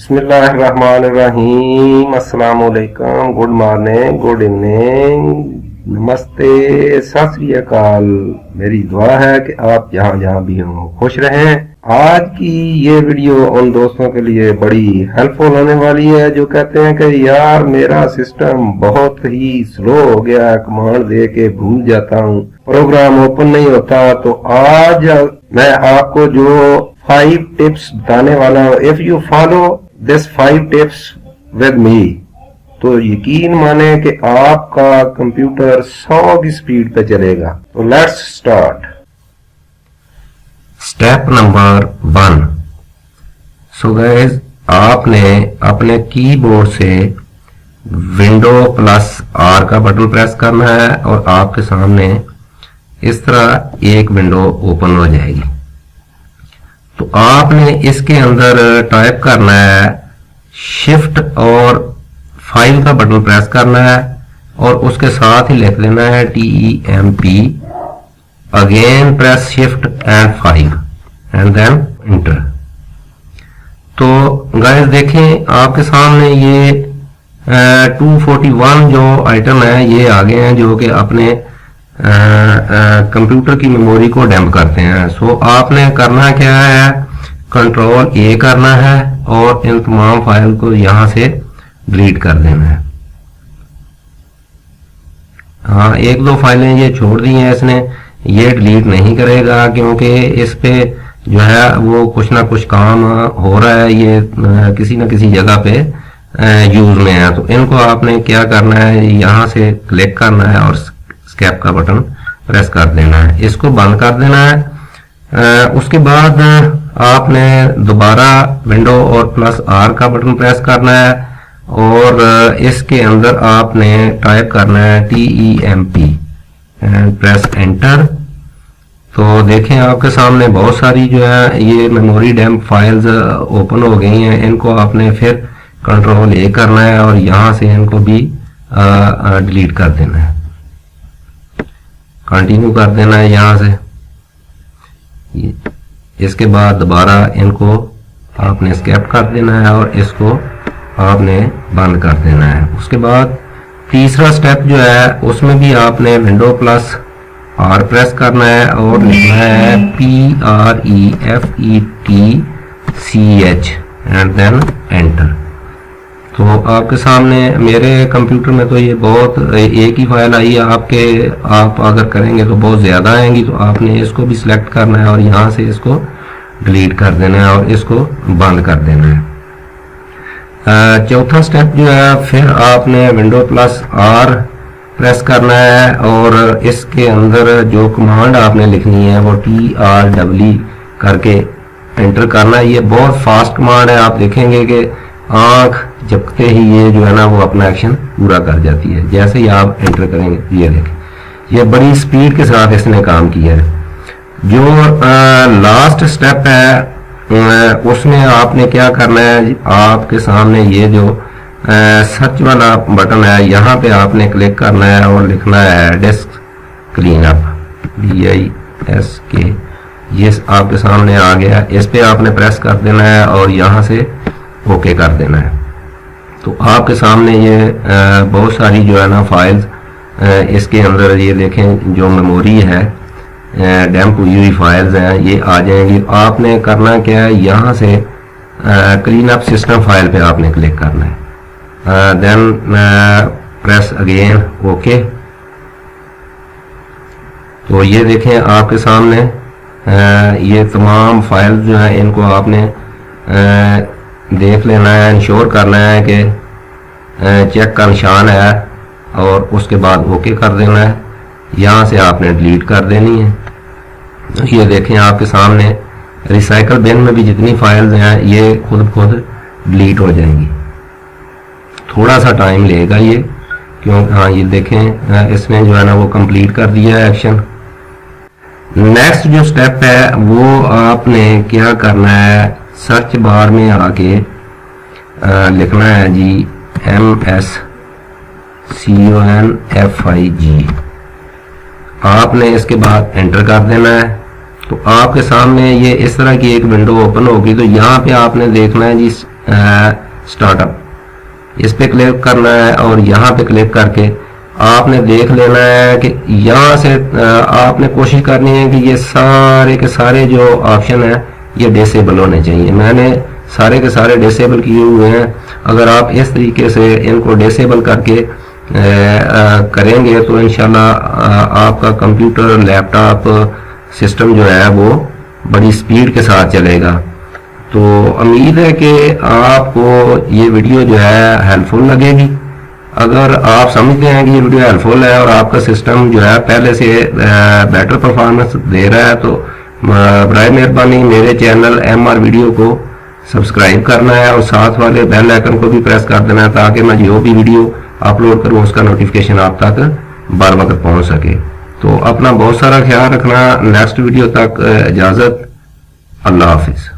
बिस्मिल्लाहिर्रहमानिर्रहीम, अस्सलाम वालेकुम, गुड मॉर्निंग, गुड इवनिंग, नमस्ते, सत श्री अकाल। मेरी दुआ है कि आप जहाँ जहाँ भी हों खुश रहें। आज की ये वीडियो उन दोस्तों के लिए बड़ी हेल्पफुल होने वाली है जो कहते हैं कि यार मेरा सिस्टम बहुत ही स्लो हो गया, कमांड दे के भूल जाता हूँ, प्रोग्राम ओपन नहीं होता। तो आज मैं आपको जो 5 टिप्स बताने वाला हूँ, if you follow this 5 tips with me तो यकीन माने कि आपका कंप्यूटर 100 की स्पीड पे चलेगा। तो let's start. Step number 1। So guys, आपने अपने कीबोर्ड से विंडो प्लस आर का बटन प्रेस करना है और आपके सामने इस तरह एक विंडो ओपन हो जाएगी। तो आपने इसके अंदर टाइप करना है शिफ्ट और 5 का बटन प्रेस करना है और उसके साथ ही लिख देना है TEMP, again press shift and 5 and then enter. तो गाइस देखें आपके सामने ये 241 जो आइटम है ये आ गए हैं जो कि अपने कंप्यूटर की मेमोरी को डंप करते हैं। सो आपने करना क्या है, कंट्रोल A करना है और इन तमाम फाइल को यहां से डिलीट कर देना है। हाँ, 1-2 फाइलें ये छोड़ दी हैं इसने, ये डिलीट नहीं करेगा क्योंकि इस पे जो है वो कुछ ना कुछ काम हो रहा है, ये किसी ना किसी जगह पे यूज में है। तो इनको आपने क्या करना है, यहां से क्लिक करना है और स्केप का बटन प्रेस कर देना है, इसको बंद कर देना है। उसके बाद आपने दोबारा विंडो और प्लस आर का बटन प्रेस करना है और इसके अंदर आपने टाइप करना है TEMP एंड प्रेस एंटर। तो देखें आपके सामने बहुत सारी जो है ये मेमोरी डंप फाइल्स ओपन हो गई हैं। इनको आपने फिर कंट्रोल A करना है और यहां से इनको भी डिलीट कर देना है, कंटिन्यू कर देना है यहां से। इसके बाद दोबारा इनको आपने एस्केप कर देना है और इसको आपने बंद कर देना है। उसके बाद तीसरा स्टेप जो है उसमें भी आपने विंडो प्लस आर प्रेस करना है और लिखना है PREFETCH एंड देन एंटर। तो आपके सामने मेरे कंप्यूटर में तो ये बहुत एक ही फाइल आई है, आप अगर करेंगे तो बहुत ज़्यादा आएंगी। तो आपने इसको भी सिलेक्ट करना है और यहाँ से इसको डिलीट कर देना है और इसको बंद कर देना है। चौथा स्टेप जो है, फिर आपने विंडो प्लस आर प्रेस करना है और इसके अंदर जो कमांड आपने लिखनी है वो TRW करके एंटर करना है। ये बहुत फास्ट कमांड है, आप देखेंगे कि आंख झपकते ही ये जो है ना वो अपना एक्शन पूरा कर जाती है। जैसे ही आप एंटर करेंगे ये देखें, ये बड़ी स्पीड के साथ इसने काम किया है। जो लास्ट स्टेप है उसमें आपने क्या करना है, आपके सामने ये जो सर्च वाला बटन है यहाँ पे आपने क्लिक करना है और लिखना है डिस्क क्लीन अप, DISK। ये आपके सामने आ गया, इस पे आपने प्रेस कर देना है और यहाँ से ओके कर देना है। तो आपके सामने ये बहुत सारी जो है ना फाइल्स इसके अंदर ये देखें जो मेमोरी है डंप हुई हुई फाइल्स हैं ये आ जाएंगी। आपने करना क्या है, यहाँ से क्लीन अप सिस्टम फाइल पे आपने क्लिक करना है, देन प्रेस अगेन ओके। तो ये देखें आपके सामने ये तमाम फाइल जो है इनको आपने देख लेना है, इंश्योर करना है कि चेक का निशान है और उसके बाद ओके कर देना है। यहाँ से आपने डिलीट कर देनी है। ये देखें आपके सामने रिसाइकल बिन में भी जितनी फाइल्स हैं ये खुद डिलीट हो जाएंगी। थोड़ा सा टाइम लेगा ये, क्यों, हाँ ये देखें इसने जो है ना वो कंप्लीट कर दिया है एक्शन। नेक्स्ट जो स्टेप है वो आपने क्या करना है, सर्च बार में आके लिखना है जी MSCONFIG, आपने इसके बाद एंटर कर देना है। तो आपके सामने ये इस तरह की एक विंडो ओपन होगी। तो यहाँ पे आपने देखना है जी स्टार्टअप, इस पे क्लिक करना है और यहाँ पे क्लिक करके आपने देख लेना है कि यहाँ से आपने कोशिश करनी है कि ये सारे के सारे जो ऑप्शन है ये डिसेबल होने चाहिए। मैंने सारे के सारे डिसेबल किए हुए हैं। अगर आप इस तरीके से इनको डिसेबल करके करेंगे तो इंशाल्लाह आपका कंप्यूटर, लैपटॉप, सिस्टम जो है वो बड़ी स्पीड के साथ चलेगा। तो उम्मीद है कि आपको ये वीडियो जो है हेल्पफुल लगेगी। अगर आप समझते हैं कि ये वीडियो हेल्पफुल है और आपका सिस्टम जो है पहले से बेटर परफॉर्मेंस दे रहा है तो बराए मेहरबानी मेरे चैनल MR वीडियो को सब्सक्राइब करना है और साथ वाले बेल आइकन को भी प्रेस कर देना है ताकि मैं जो भी वीडियो अपलोड करूं उसका नोटिफिकेशन आप तक बार वक्त पहुंच सके। तो अपना बहुत सारा ख्याल रखना। नेक्स्ट वीडियो तक इजाजत। अल्लाह हाफिज।